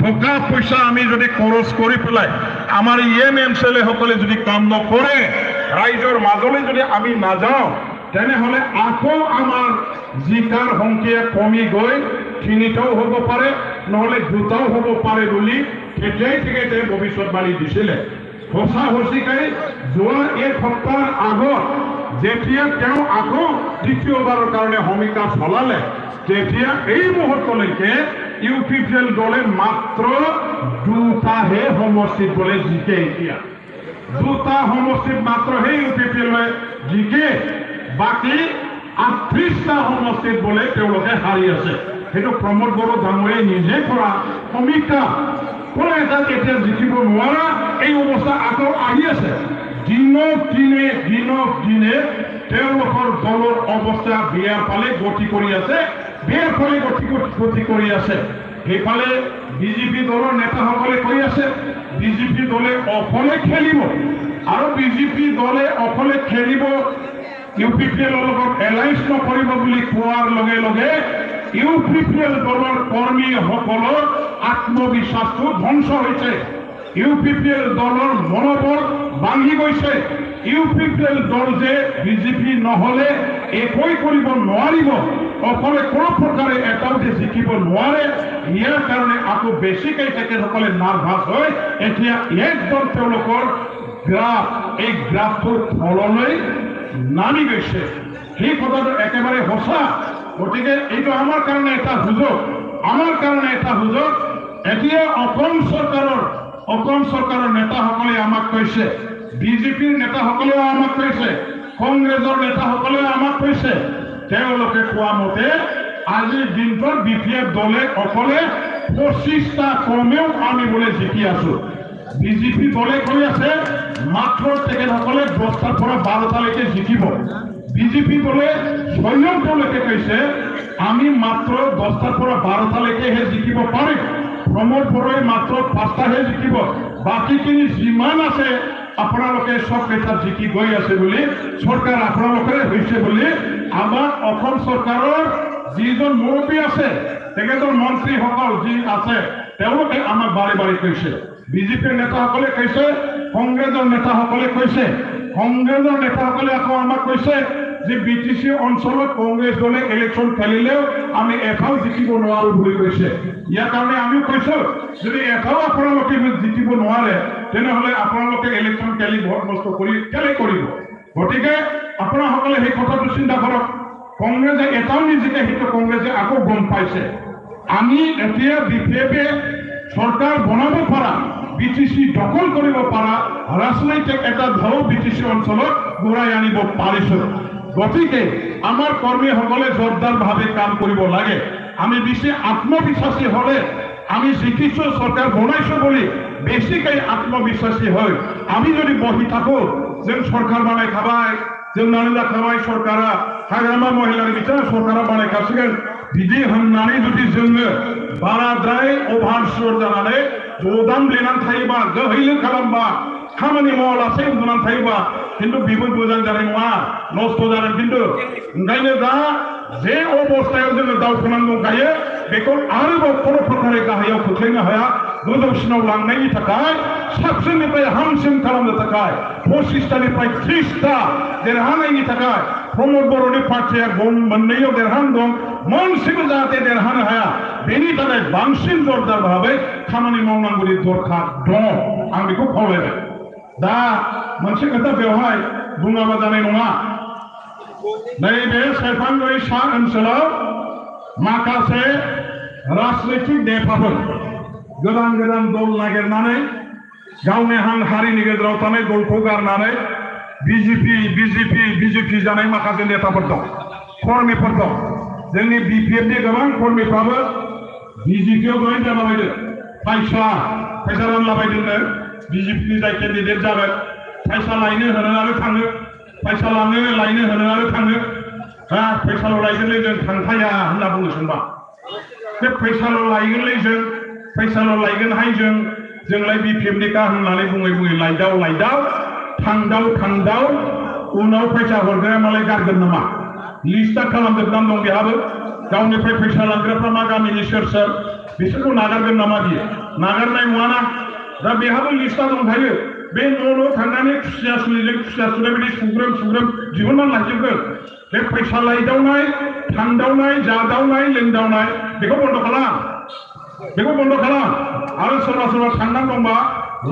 টকা পয়সা আমি যদি খৰচ কৰি পেলাই আমাৰ এমএলএ সকলে যদি কাম নকৰে ৰাইজৰ মাজলৈ যদি আমি নাযাওঁ তেনেহলে আকৌ আমাৰ জিকাৰ সংখ্যা কমি গৈ 3টাও হ'ব পাৰে নহলে 2টাও হ'ব পাৰে বুলি তেতিয়াই তেখেতে ভৱিষ্যতবাণী দিছিলে সঁচা সঁচিকাই যোৱা এক সপ্তাহ আগত যেতিয়া তেওঁ আকৌ দ্বিতীয়বাৰৰ কাৰণে সমীক্ষা চলালে তেতিয়া এই মুহূৰ্তলৈকে ইউপিপিএল দলে মাত্ৰ 2টাহে সমষ্টিত বলে জিকে এতিয়া 2টা সমষ্টিত মাত্ৰহে ইউপিপিএলে জিকে বাকি 38টা সমষ্টিত বলে তেওঁলোকে হাৰি আছে সেইটো প্ৰমোদ বড়ো ডাঙৰীয়াই নিজে কৰা সমীক্ষা কোনো এটা এতিয়া জিকিব নোৱাৰা এই অৱস্থা আকৌ আহি আছে দিনক দিনে তেওঁলোকৰ দলৰ অৱস্থা বিয়াৰ ফালে গতি কৰি আছে বিয়াৰ ফালে গতি কৰি আছে সেইফালে বিজেপি দলৰ নেতাসকলে কৈ আছে বিজেপি দলে অকলে খেলিব আৰু বিজেপি দলে অকলে খেলিব ইউপিপিএলৰ লগত এলায়েন্স নকৰিব বুলি কোৱাৰ লগে লগে ইউপিপিএল দলৰ কৰ্মীসকলৰ আত্মবিশ্বাসটো ধ্বংস হৈছে ইউপিপিএল দলৰ মনোবল ভাঙি গৈছে ইউপিপিএল দল যে বিজেপি নহলে একোই কৰিব নোৱাৰিব অকলে কোনো প্ৰকাৰে এটাও যে জিকিব নোৱাৰে ইয়াৰ কাৰণে আকৌ বেছিকৈ তেখেতসকলে নাৰ্ভাছ হৈ এতিয়া একদম তেওঁলোকৰ গ্ৰাফ এই গ্ৰাফটোৰ তললৈ নামি গৈছে সেই কথাটো একেবাৰে সঁচা গতিকে এইটো আমাৰ কাৰণে এটা সুযোগ এতিয়া অসম চৰকাৰৰ নেতাসকলে আমাক কৈছে বিজেপিৰ নেতাসকলেও আমাক কৈছে কংগ্ৰেছৰ নেতাসকলেও আমাক কৈছে তেওঁলোকে কোৱা মতে আজিৰ দিনটোত বিপিএফ দলে অকলে 25টা কমেও আমি বোলে জিকি আছো বিজেপি দলে কৈ আছে মাত্ৰ তেখেতসকলে 10টাৰ পৰা 12টালৈকে জিকিব বিজেপি দলে স্বয়ং তেওঁলোকে কৈছে আমি মাত্ৰ 10টাৰ পৰা 12টালৈকেহে জিকিব পাৰিম প্ৰমোদ বড়োই মাত্ৰ 5টাহে জিকিব বাকীখিনি যিমান আছে আপোনালোকে সব কেইটা জিকি গৈ আছে বুলি চৰকাৰ আপোনালোকৰে হৈছে বুলি আমাৰ অসম চৰকাৰৰ যিজন মুৰব্বী আছে তেখেতৰ মন্ত্ৰীসকল যি আছে তেওঁলোকে আমাক বাৰে কৈছে বিজেপিৰ নেতাসকলে কৈছে কংগ্ৰেছৰ নেতাসকলে কৈছে আকৌ আমাক কৈছে যে বিটিসি অঞ্চলত কংগ্ৰেছ দলে ইলেকশন খেলিলেও আমি এটাও জিকিব নোৱাৰো বুলি কৈছে ইয়াৰ কাৰণে আমি কৈছো যদি এটাও আপোনালোকে জিকিব নোৱাৰে তেনেহলে আপোনালোকে ইলেকশন খেলি ভোট নষ্ট কৰি কেলে কৰিব গতিকে আপোনালোকে সেই কথাটো চিন্তা কৰক কংগ্ৰেছে এটাও নিজিকে সেইটো কংগ্ৰেছে আকৌ গম পাইছে আমি এতিয়া বিজেপি সরকার বনাব পারা বিটিসি দখল করিব পারা রাজনৈতিক এটা ঢৌ বিটিসি অঞ্চলত ঘূৰাই আনিব পাৰিছো গতিকে আমাৰ কৰ্মীসকলে জোৰদাৰভাৱে কাম কৰিব লাগে আমি বেছি আত্মবিশ্বাসী হলে আমি জিকিছো সরকার বনাইছো বলি বেছিকৈ আত্মবিশ্বাসী হয় আমি যদি বহি থাকো যেন সরকার বানাই খাবাই যেন নানিলা খাবাই সরকারা হাগ্রামা মহিলার বিচার সরকারা বানাই খাচ্ছেন বিধি হন্নানি যদি जोङो बाराद्राय अभारसर जानानै जदाम लेनानै थायोबा गहैलो खालामबा खामानि मावालासे उन्दुनानै थायोबा खिन्थु बेबो मोजां जानाय नङा नस्त जागोन खिन्थु ओंखायनो दा जे अबस्थायाव जोङो दावखोनानै दंखायो बेखौ आरोबाव कोनो प्रकारे गाहायाव खोख्लैनो हाया गोजौसिनाव लांनायनि थाखाय साबसिननिफ्राय हामसिन खालामनो थाखाय 25टानिफ्राय 30टा देरहानायनि थाखाय प्रमोद बर'नि पार्टिया गम मोननैयाव देरहाना दं मोनसेबो जाहाथे देरहानो हाया बेनि थाखाय बांसिन जरदारभाबै खामानि मावनांगौनि दरखार दङ आं बेखौ खावलायबाय दा मोनसे खोथा बेवहाय बुङाबा जानाय नङा नैबे सेरफांगुरि सा ओनसोलाव माखासे राजनैतिक नेताफोर गोदान गोदान दल नागिरनानै गावनि हारिनि गेजेराव थानाय दलखौ गारनानै बिजेपि जानाय माखासे नेताफोर दं कर्मीफोर दं जोंनि बिपिएफनि गोबां कर्मीफ्राबो बिजेपियाव जयेन जालाबायदों फैसा रानलाबायदोंनो बिजेपिनि जाय केन्डिडेट जागोन फैसा लायनो होनो आरो थाङो फैसा लायनो होनो आरो थाङो फैसाल' लायगोनलै जों थांखाया होनना बुङो सोरबा बे फैसाल' लायगोनलै जों फैसाल' लायगोनहाय जोंलाय बिपिएफनि का होननानै बुङै लायदाव थांदाव उनाव फैसा हरग्राया मालाय गारगोन नामा लिस्टआ खालामजोबनानै दं बेहाबो गावनिफ्राय फैसा लांग्राफ्रा मा गामिनि सोर बिसोरखौ नागारगोन नामा बियो? नागारनाय नङाना। दा बेहाबो लिस्टआ दंखायो। बे न' थांनानै खुसिया सुलिजों खुसिया सुनाय बायदि सुग्रोम दिहुननानै लाजोबगोन। बे फैसा लायदावनाय, थांदावनाय, जादावनाय, लोंदावनाय बेखौ बन्द' खालाम। बेखौ बन्द' खालाम। आरो सोरबा थांनानै दंबा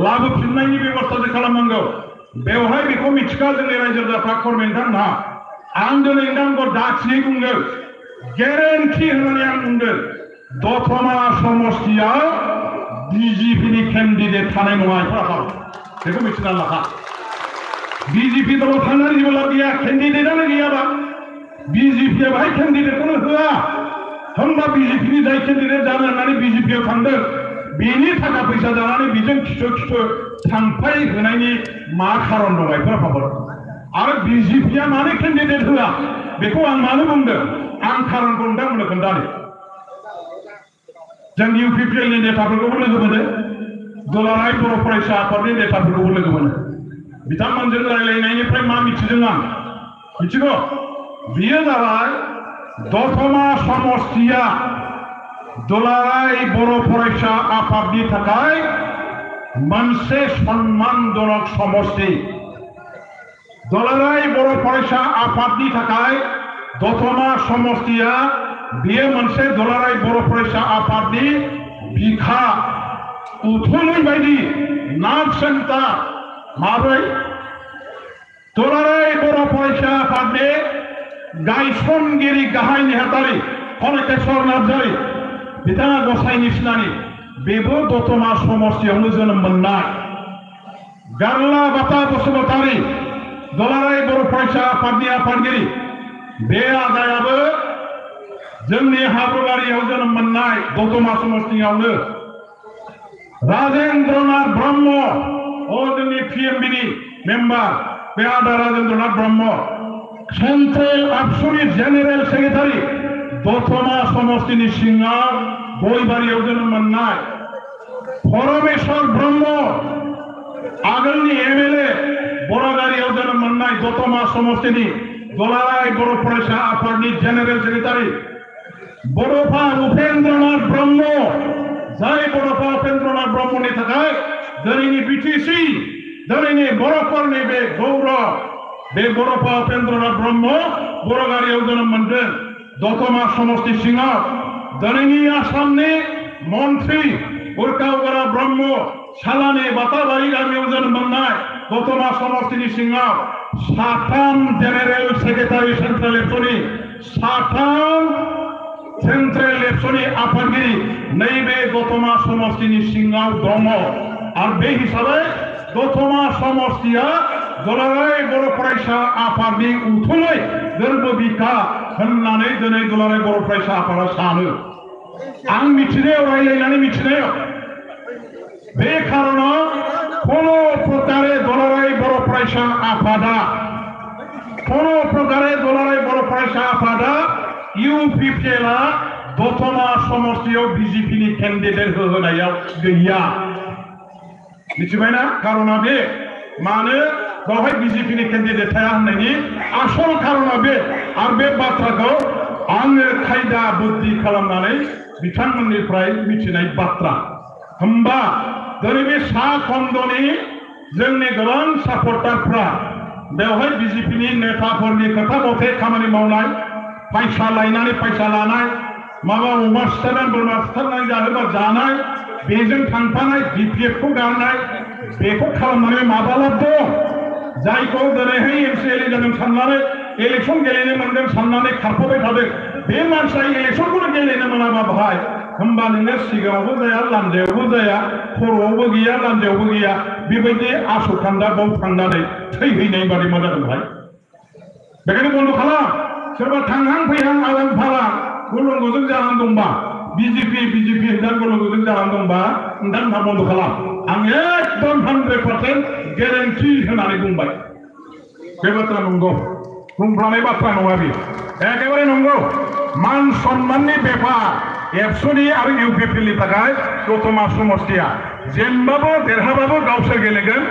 लाबोफिननायनि बेब'स्थासो खालामनांगौ। बेवहाय बेखौ मिथिखा जोंनि रायजो राजाफ्रा गभर्नमेन्टआ आं दिनै नोंथांखौ दाथियै बुंदों, गेरेन्टि होननानै आं बुंदों, दतमा समष्टियाव बिजेपिनि केन्डिडेट थानाय नङा। बेखौ मिथिना लाखा। बिजेपि दलाव थांनानै जेबो लाब गैया। केन्डिडेटआनो गैयाबा बिजेपिया बाहाय केन्डिडेटखौनो होआ। होमबा बिजेपिनि जाय केन्डिडेट जानो होननानै बिजेपियाव थांदों बेनि थाखा फैसा जानानै बेजों खिथु थांफाय होनायनि मा खारन दं बेफोर? आरो बिजेपिया मानो केन्डिडेट होआ बेखौ आं मानो बुंदों? आं खारनखौ नोंथांमोननो खोन्थानो। जों इउपिपिएलनि नेताफोरखौबो लोगो मोनो, दुलाराय बर' फरायसा आफादनि नेताफोरखौबो लोगो मोनो। बिथांमोनजों रायलायनायनिफ्राय मा मिथिदों आं मिथिगौ? बियो जाबाय दतमा समष्टिया दुलाराय बर' फरायसा आफादनि थाखाय मोनसे सन्मानजनक समष्टि। दुलाराय बर' फरायसा आफादनि थाखाय दतमा समष्टिया बेयो मोनसे दुलाराय बर' फरायसा आफादनि बिखा उथुमै बायदि नार्भ सेन्टार। माब्रै? दुलाराय बर' फरायसा आफादनि गायसनगिरि गाहाय नेहाथारि कनकेश्वर नार्जारि, बिथाङा गसाइनि सिनानि, बेबो दतमा समष्टियावनो जोनोम मोननाय। गारला बाथा बसुमतारी, दुलाराय बर' फरायसा आफादनि आफादगिरि, बे आदायाबो जोंनि हाब्रुबारियाव जोनोम मोननाय, दतमा समष्टियावनो। राजेन्द्रनाथ ब्रह्म, जोंनि पिएमबिनि मेम्बार, बे आदा राजेन्द्रनाथ ब्रह्म, सेन्ट्रेल आबसुनि जेनेरेल सेक्रेटारि, दतमा समष्टिनि सिङाव गयबारियाव जोनोम मोननाय। परमेश्वर ब्रह्म, आगोलनि एमएलए, बरागारियाव जोनोम मोननाय, दतमा समष्टिनि दुलाराय बर' फरायसा आफादनि जेनेरेल सेक्रेटारि। बड'फा उपेन्द्रनाथ ब्रह्म, जाय बड'फा उपेन्द्रनाथ ब्रह्मनि थाखाय दिनैनि बिटिसि, दिनैनि बर'फोरनि बे गौरब, बे बड'फा उपेन्द्रनाथ ब्रह्म बरागारियाव जोनोम मोनदों, दतमा समष्टि सिङाव। दिनैनि आसामनि मन्त्रि उर्कावगरा ब्रह्म, सालानि बाताबारि गामियाव जोनोम मोननाय, दतमा समष्टिनि सिङाव। 7 जेनेरेल सेक्रेटारि सेन्ट्रेल एबसुनि, 7 सेन्ट्रेल एबसुनि आफादगिरि नैबे दतमा समष्टिनि सिङाव दङ। आरो बे हिसाबै दतमा समष्टिया दुलाराय बर' फरायसा आफादनि उथुमै गोरबो बिखा होननानै दिनै दुलाराय बर' फरायसा आफादा सानो। आं मिथिनायाव, रायलायनानै मिथिनायाव, बे खारनाव कोनो प्रकारे दुलाराय बर' फरायसा आफादा, कोनो प्रकारे दुलाराय बर' फरायसा आफादा इउपिपिएलआ दतमा समष्टियाव बिजेपिनि केन्डिडेट होनायाव गैया। मिथिबायना? खारना बे मानो बेवहाय बिजेपिनि केन्डिडेट थाया होननायनि आसल खारना बे। आरो बे बाथ्राखौ आङो खायदा बुद्धि खालामनानै बिथांमोननिफ्राय मिथिनाय बाथ्रा। होमबा दिनै बे सा खन्द'नि जोंनि गोबां सापर्टारफ्रा बेवहाय बिजेपिनि नेताफोरनि खोथा मथे खामानि मावनाय, फैसा लायनानै फैसा लानाय, माबा अमा सिथारनानै बोरमा सिथारनानै जाहोबा जानाय, बेजों थांफानाय, बिपिएफखौ गारनाय, बेखौ खालामनानै माबा लाब दं? जायखौ दिनैहाय एमसिएलए जादों साननानै, इलेक्सन गेलेनो मोनदों साननानै खारफाबाय थादों, बे मानसिया इलेक्सनखौनो गेलेनो मोनाबा बाहाय, होमबा नोङो सिगाङावबो जाया, लान्जायावबो जाया, खर'आवबो गैया, लान्जायावबो गैया, बेबायदि आस'खान्दा बाव थांनानै थैहैनाय बादि मा जादों भाई? बेखायनो बन्द' खालाम। सोरबा थांहां फैहां आलां फालां गलंगजों जानानै दंबा, बिजेपि होननानै गलंगजों जानानै दंबा नोंथांमोनहा बन्द' खालाम। आं एकदम 100% गेरेन्टि होनानै बुंबाय। बे बाथ्रा नंगौ, बुंफ्लानाय बाथ्रा नङा बे, एकेबारे नंगौ। मान सन्माननि बेपार एबसुनि आरो इउपिपिएलनि थाखाय दतमा समष्टिया जेनबाबो देरहाबाबो गावसोर गेलेगोन,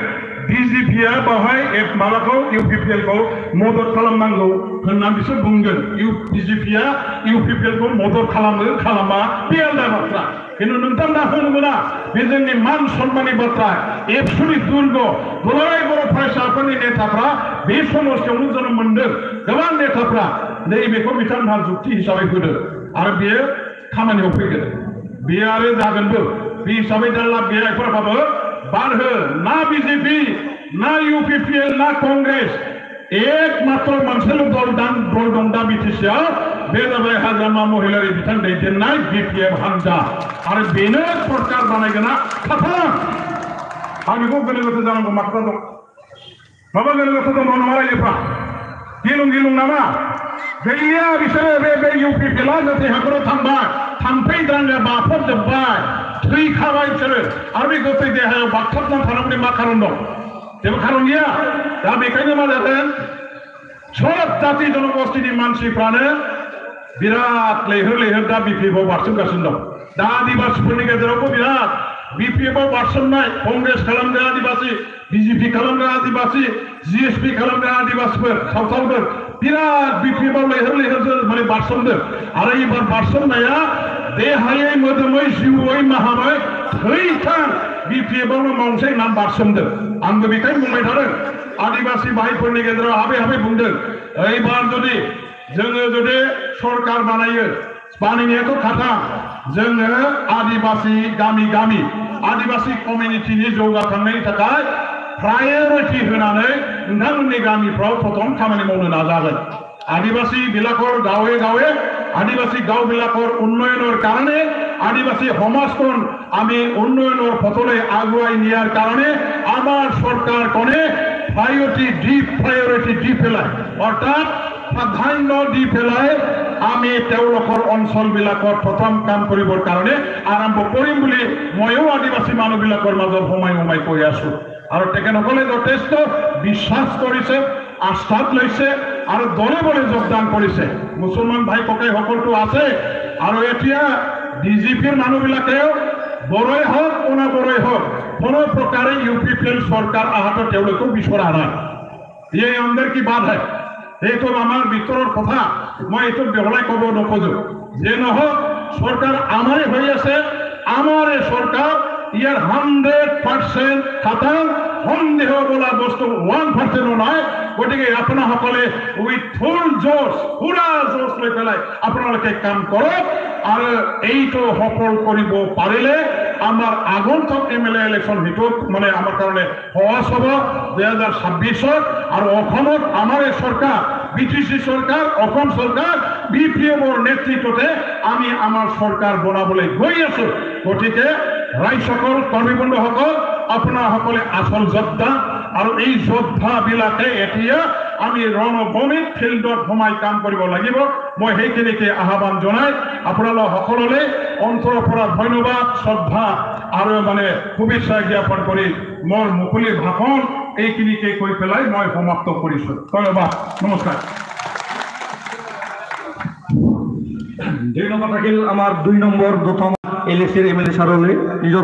बिजेपिया बावहाय माबाखौ इउपिपिएलखौ मदद खालामनांगौ होनना बिसोर बुंगोन बिजेपिया इउपिपिएलखौ मदद खालामो खालामा बे आलादा बाथ्रा किन्तु नोंथांमोना होनो मोना बे जोंनि मान सन्माननि बाथ्रा एबसुनि दुर्ग दुलाराय बर' फरायसाफोरनि नेताफ्रा बे समस्यावनो जोनोम मोनदों गोबां नेताफ्रा नैबेखौ बिथांमोनहा जुक्ति हिसाबै होदों आरो बेयो खामानियाव फैगोन बेयो आरो जागोनबो बे हिसाबै दा लाब गैया एफोरबाबो बारहो ना बीजेपी ना यूपीपीएल ना कांग्रेस एकमात्र मोनसेल' दल दं दा बिटिसिआव बे जाबाय हाग्रामा महिलारि बिथां दैदेननाय बीपीएफ हान्जा आरो बेनो सरकार बानायगोना खाथां आं बेखौ गोनो गोथो जानांगौ माथ्रा दं माबा गोनो गोथो दं नामा रायजोफ्रा गिलुं नामा गैया बिसोरो बे यूपीपीएलआ जाथे हाखराव थांबाय थाम्फै दांगा बाफबजोब्बाय थैखाबाय बिसोरो आरो बे गोथै देहायाव बागथाबनानै थानांगौनि मा खारन दं जेबो खारन गैया दा बेखायनो मा जादों सब जाति जनगोष्ठीनि मानसिफ्रानो बिराद लैहोर दा बीपीएफआव बारसोमगासिनो दं दा आदिबासिफोरनि गेजेरावबो बिराद बीपीएफआव बारसोमनाय कांग्रेस खालामग्रा आदिबासि बीजेपी खालामग्रा आदिबासि जीएसपी खालामग्रा आदिबासिफोर सावथालफोर बिराद बीपीएफआव लैहोर माने बारसोमदों आरो एबार बारसोमनाया देहायै मोदोमै जिउयै माहामै थैथां बीपीएफआवनो मावनोसै होनना बारसोमदों आंबो बेखायनो बुंबाय थादों आदिबासि भाइफोरनि गेजेराव हाबै बुंदों एबार जुदि सरकार बानायो बानायनायाथ' खाथां जोङो आदिबासि गामि आदिबासि कमिउनिटिनि जौगाखांनायनि थाखाय प्रायोरिटी होनानै नोंथांमोननि गामिफ्राव प्रथम खामानि मावनो नाजागोन आदिबासि বিলাকৰ গাঁৱে आदिबासि गाँव বিলাকৰ উন্নয়নৰ কাৰণে आदिबासि সমাজখন আমি উন্নয়নৰ পথলৈ আগুৱাই নিয়াৰ কাৰণে আমাৰ চৰকাৰখনে প্ৰায়োৰিটি দি পেলাই অৰ্থাৎ প্ৰাধান্য দি পেলাই আমি তেওঁলোকৰ অঞ্চলবিলাকত প্ৰথম কাম কৰিবৰ কাৰণে আৰম্ভ কৰিম বুলি ময়ো আদিবাসী মানুহবিলাকৰ মাজত সোমাই কৈ আছো আৰু তেখেতসকলে যথেষ্ট বিশ্বাস কৰিছে আস্থাত লৈছে আৰু দলে বলে যোগদান কৰিছে মুছলমান ভাই ককাই সকলটো আছে আৰু এতিয়া ডিজিপিৰ মানুহবিলাকেও বড়োই হওক অনাবড়োই হওক কোনো প্ৰকাৰে ইউপিপিএল চৰকাৰ আহাটো তেওঁলোকেও বিচৰা নাই এই আমাদের কি বাদ হয় এইটো আমাৰ ভিতৰৰ কথা মই এইটো বেহলাই ক'ব নোখোজো যে নহওক চৰকাৰ আমাৰে হৈ আছে আমাৰে চৰকাৰ ইয়াৰ 100% খাটাং সন্দেহ বোলা বস্তু 1% নাই গতিকে আপোনাসকলে উইথ ফুল জোশ পুৰা জোশ লৈ পেলাই আপোনালোকে কাম কৰক আৰু এইটো সফল কৰিব পাৰিলে আমাৰ আগন্তুক এমএলএ ইলেকশ্যন হিটত মানে আমাৰ কাৰণে সহজ হ'ব 2026 আৰু অসমত আমাৰ চৰকাৰ বিটিসি সরকার অসম সরকার বিপিএফৰ নেতৃত্বতে আমি আমাৰ সরকার বনাবলৈ গৈ আছো গতিকে ৰাইজসকল কৰ্মীবন্ধুসকল আপোনাসকলে আসল যোদ্ধা আৰু এই যোদ্ধাবিলাকে এতিয়া আমি ৰণভূমিত ফিল্ডত সোমাই কাম কৰিব লাগিব মই সেইখিনিকে আহ্বান জনাই আপোনালোক সকললৈ অন্তৰৰ পৰা ধন্যবাদ শ্ৰদ্ধা আৰু মানে শুভেচ্ছা জ্ঞাপন কৰি মোৰ মুকলি ভাষণ এইখিনিকে কৈ পেলাই মই সমাপ্ত কৰিছো ধন্যবাদ নমস্কাৰ ধন্যবাদ থাকিল আমাৰ 2 নম্বৰ প্ৰথম এলএসিৰ এমএলএ সাৰলৈ নিজৰ